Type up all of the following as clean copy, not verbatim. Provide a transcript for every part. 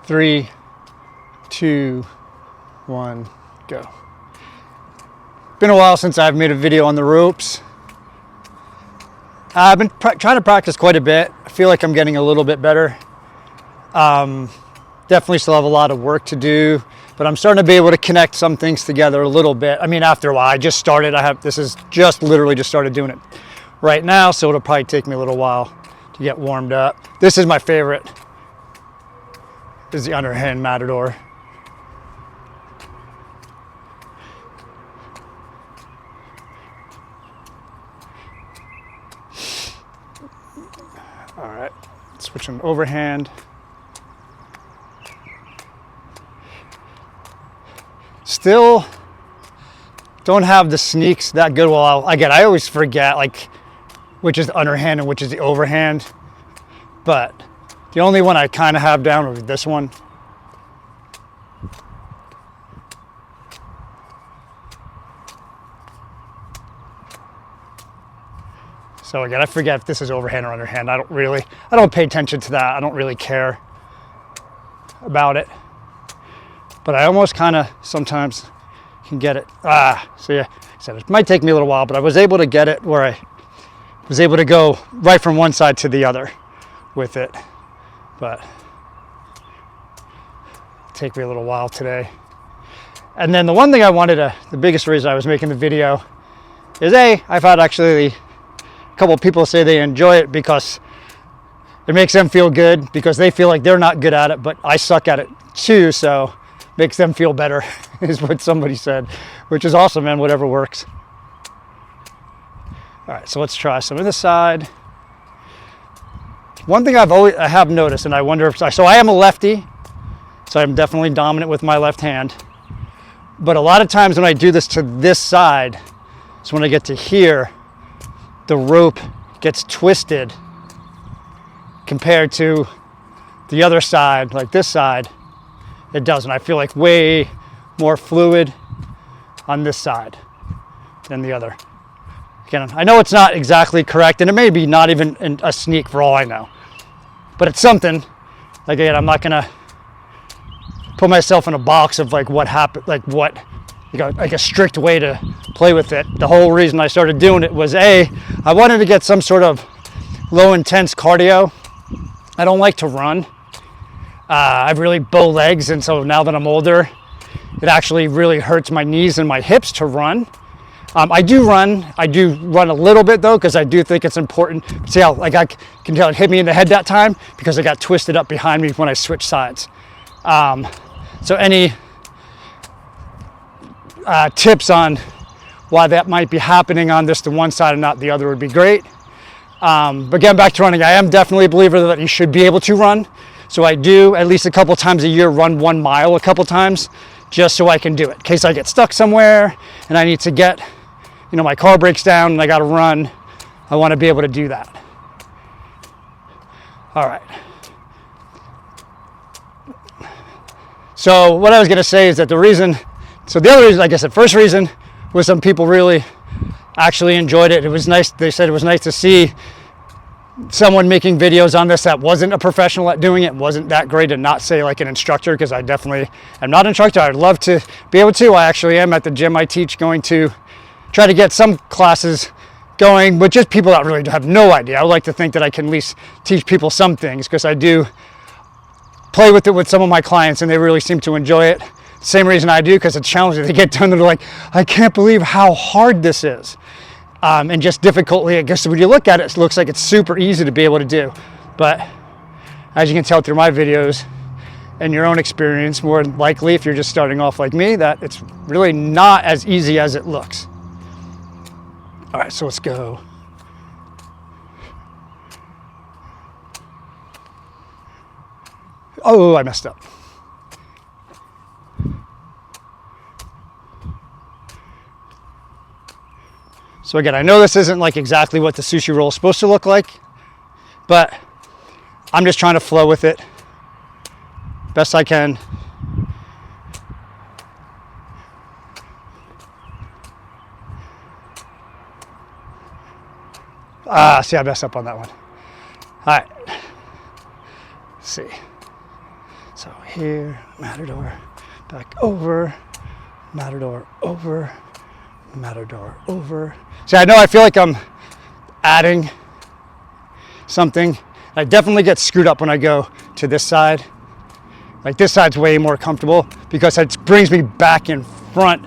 3, 2, 1, go. Been a while since I've made a video on the ropes. I've been trying to practice quite a bit. I feel like I'm getting a little bit better. Definitely still have a lot of work to do, but I'm starting to be able to connect some things together a little bit. I mean, after a while, I just started. This is just literally just started doing it right now, so it'll probably take me a little while to get warmed up. This is my favorite. This is the underhand matador. All right, switching overhand. Still don't have the sneaks that good. Well, again, I always forget like which is the underhand and which is the overhand. But the only one I kind of have down was this one. So again, I forget if this is overhand or underhand. I don't pay attention to that. I don't really care about it. But I almost kind of sometimes can get it. So yeah, I said it might take me a little while, but I was able to get it where I was able to go right from one side to the other with it. But it'll take me a little while today. And then the one thing the biggest reason I was making the video is I've had actually a couple of people say they enjoy it because it makes them feel good because they feel like they're not good at it, but I suck at it too, so makes them feel better is what somebody said, which is awesome, man. Whatever works. All right, so let's try some of this side. One thing I have noticed, and I wonder if so I am a lefty, so I'm definitely dominant with my left hand. But a lot of times when I do this to this side, so when I get to here, the rope gets twisted compared to the other side, like this side. It doesn't. I feel like way more fluid on this side than the other. Again, I know it's not exactly correct, and it may be not even a sneak for all I know, but it's something. Like again, I'm not gonna put myself in a box of like what happened, like a strict way to play with it. The whole reason I started doing it was I wanted to get some sort of low intense cardio. I don't like to run. I have really bow legs, and so now that I'm older, it actually really hurts my knees and my hips to run. I do run a little bit though, because I do think it's important. See how like I can tell it hit me in the head that time because it got twisted up behind me when I switched sides. So any tips on why that might be happening on the one side and not the other would be great. But getting back to running, I am definitely a believer that you should be able to run. So I do at least a couple times a year run 1 mile a couple times just so I can do it. In case I get stuck somewhere and I need to get, my car breaks down and I got to run, I want to be able to do that. All right. So what I was going to say is that the other reason, like I said, first reason was some people really actually enjoyed it. It was nice. They said it was nice to see someone making videos on this that wasn't a professional at doing it, wasn't that great, and not say like an instructor, because I definitely am not an instructor. I'd love to be able to. I actually am at the gym I teach, going to try to get some classes going, but just people that really have no idea. I would like to think that I can at least teach people some things, because I do play with it with some of my clients and they really seem to enjoy it. Same reason I do, because it's challenging. They get done, they're like, I can't believe how hard this is. And just difficultly, I guess when you look at it, it looks like it's super easy to be able to do. But as you can tell through my videos and your own experience, more likely if you're just starting off like me, that it's really not as easy as it looks. All right, so let's go. Oh, I messed up. So again, I know this isn't like exactly what the sushi roll is supposed to look like, but I'm just trying to flow with it best I can. See, I messed up on that one. All right. Let's see. So here, Matador, back over, Matador over, Matador over. See, I know I feel like I'm adding something. I definitely get screwed up when I go to this side. Like this side's way more comfortable because it brings me back in front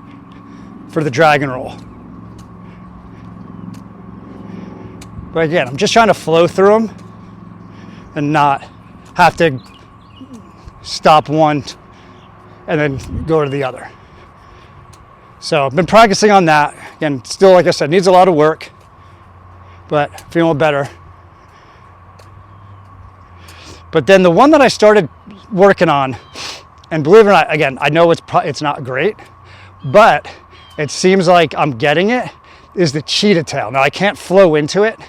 for the dragon roll. But again, I'm just trying to flow through them and not have to stop one and then go to the other. So I've been practicing on that. Again, still, like I said, needs a lot of work, but feeling better. But then the one that I started working on, and believe it or not, again, I know it's not great, but it seems like I'm getting it, is the cheetah tail. Now I can't flow into it.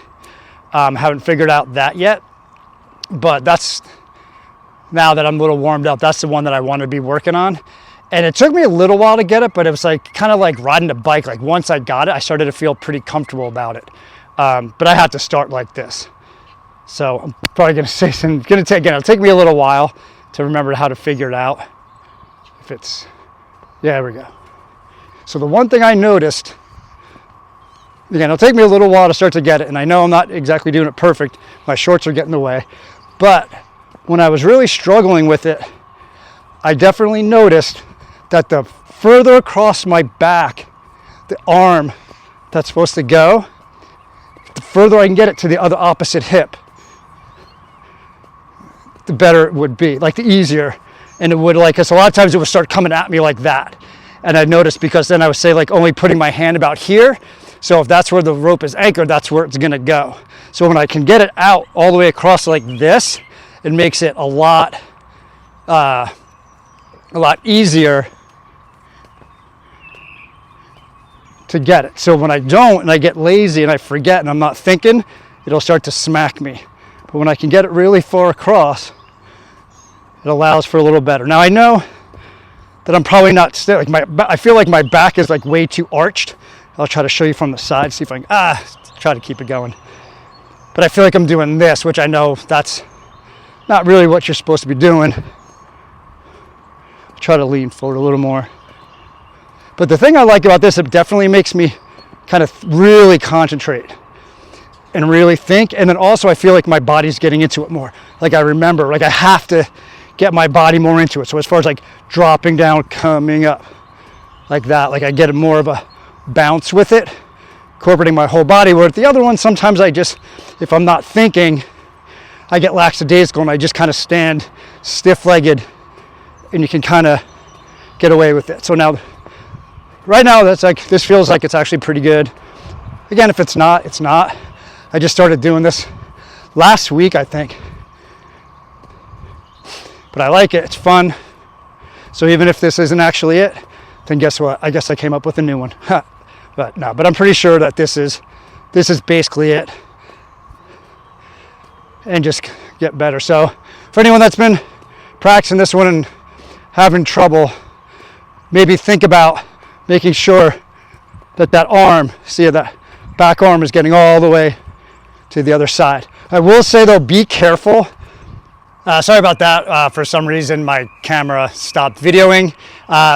Haven't figured out that yet, but that's, now that I'm a little warmed up, that's the one that I want to be working on. And it took me a little while to get it, but it was like kind of like riding a bike. Like once I got it, I started to feel pretty comfortable about it. But I had to start like this. So I'm probably going to say some, it'll take me a little while to remember how to figure it out. If it's, yeah, there we go. So the one thing I noticed, again, it'll take me a little while to start to get it. And I know I'm not exactly doing it perfect. My shorts are getting in the way. But when I was really struggling with it, I definitely noticed that the further across my back, the arm that's supposed to go, the further I can get it to the other opposite hip, the better it would be, like the easier. And it would, like, because a lot of times it would start coming at me like that. And I noticed, because then I would say like only putting my hand about here. So if that's where the rope is anchored, that's where it's gonna go. So when I can get it out all the way across like this, it makes it a lot easier to get it. So when I don't, and I get lazy and I forget and I'm not thinking, it'll start to smack me. But when I can get it really far across, it allows for a little better. Now I know that I'm probably not still, like I feel like my back is like way too arched. I'll try to show you from the side, see if I can, try to keep it going. But I feel like I'm doing this, which I know that's not really what you're supposed to be doing. I'll try to lean forward a little more. But the thing I like about this, it definitely makes me kind of really concentrate and really think. And then also I feel like my body's getting into it more. Like I remember, like I have to get my body more into it. So as far as like dropping down, coming up like that, like I get more of a bounce with it, incorporating my whole body. Where at the other one, sometimes I just, if I'm not thinking, I get lackadaisical and I just kind of stand stiff-legged, and you can kind of get away with it. So now, right now, that's like, this feels like it's actually pretty good. Again, if it's not, it's not. I just started doing this last week, I think. But I like it, it's fun. So even if this isn't actually it, then guess what? I guess I came up with a new one. But no, but I'm pretty sure that this is basically it. And just get better. So for anyone that's been practicing this one and having trouble, maybe think about making sure that arm, see that back arm is getting all the way to the other side. I will say though, be careful. Sorry about that. For some reason, my camera stopped videoing.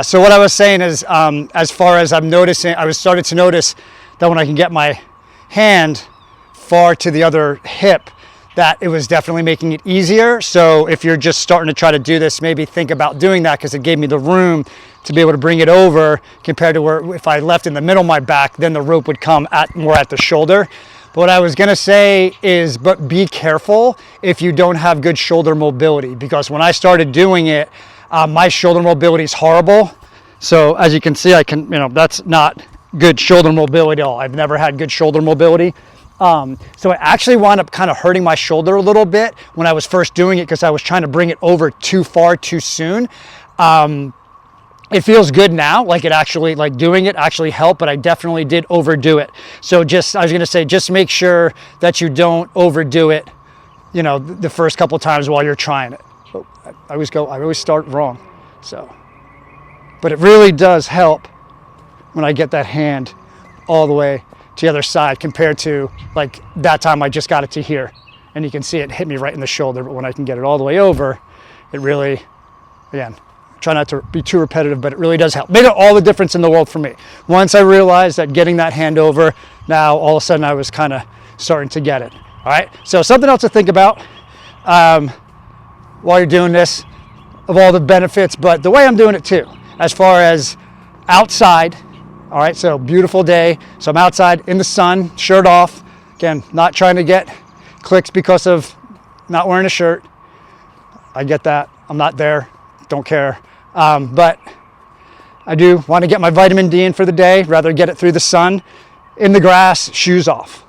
So what I was saying is, as far as I'm noticing, I was starting to notice that when I can get my hand far to the other hip, that it was definitely making it easier. So if you're just starting to try to do this, maybe think about doing that, because it gave me the room to be able to bring it over, compared to where if I left in the middle of my back, then the rope would come more at the shoulder. But what I was gonna say is, but be careful if you don't have good shoulder mobility, because when I started doing it, my shoulder mobility is horrible. So as you can see, that's not good shoulder mobility at all. I've never had good shoulder mobility. So I actually wound up kind of hurting my shoulder a little bit when I was first doing it, because I was trying to bring it over too far too soon. It feels good now, like it actually, like doing it actually helped, but I definitely did overdo it. So I was gonna say, just make sure that you don't overdo it, the first couple times while you're trying it. I always start wrong. So, but it really does help when I get that hand all the way to the other side, compared to like that time I just got it to here, and you can see it hit me right in the shoulder. But when I can get it all the way over, it really Again, try not to be too repetitive, but it really does help. Made all the difference in the world for me. Once I realized that getting that hand over, now all of a sudden I was kind of starting to get it. All right, so something else to think about while you're doing this, of all the benefits, but the way I'm doing it too, as far as outside. All right, so beautiful day. So I'm outside in the sun, shirt off. Again, not trying to get clicks because of not wearing a shirt. I get that. I'm not there. Don't care. But I do want to get my vitamin D in for the day, rather get it through the sun, in the grass, shoes off.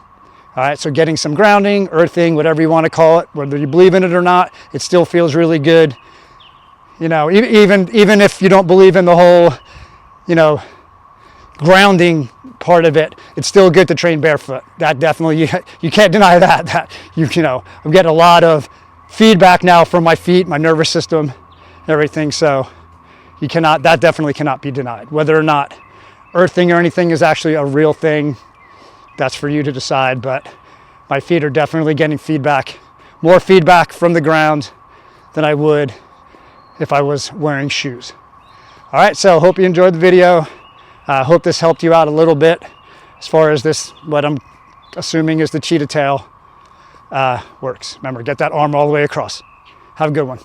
All right, so getting some grounding, earthing, whatever you want to call it, whether you believe in it or not, it still feels really good. You know, even if you don't believe in the whole, you know, grounding part of it, it's still good to train barefoot. That definitely, you can't deny that you know, I'm getting a lot of feedback now from my feet, my nervous system, everything. So that definitely cannot be denied. Whether or not earthing or anything is actually a real thing, that's for you to decide. But my feet are definitely getting feedback, more feedback from the ground than I would if I was wearing shoes. All right, so hope you enjoyed the video. Hope this helped you out a little bit as far as this, what I'm assuming is the cheetah tail works. Remember, get that arm all the way across. Have a good one.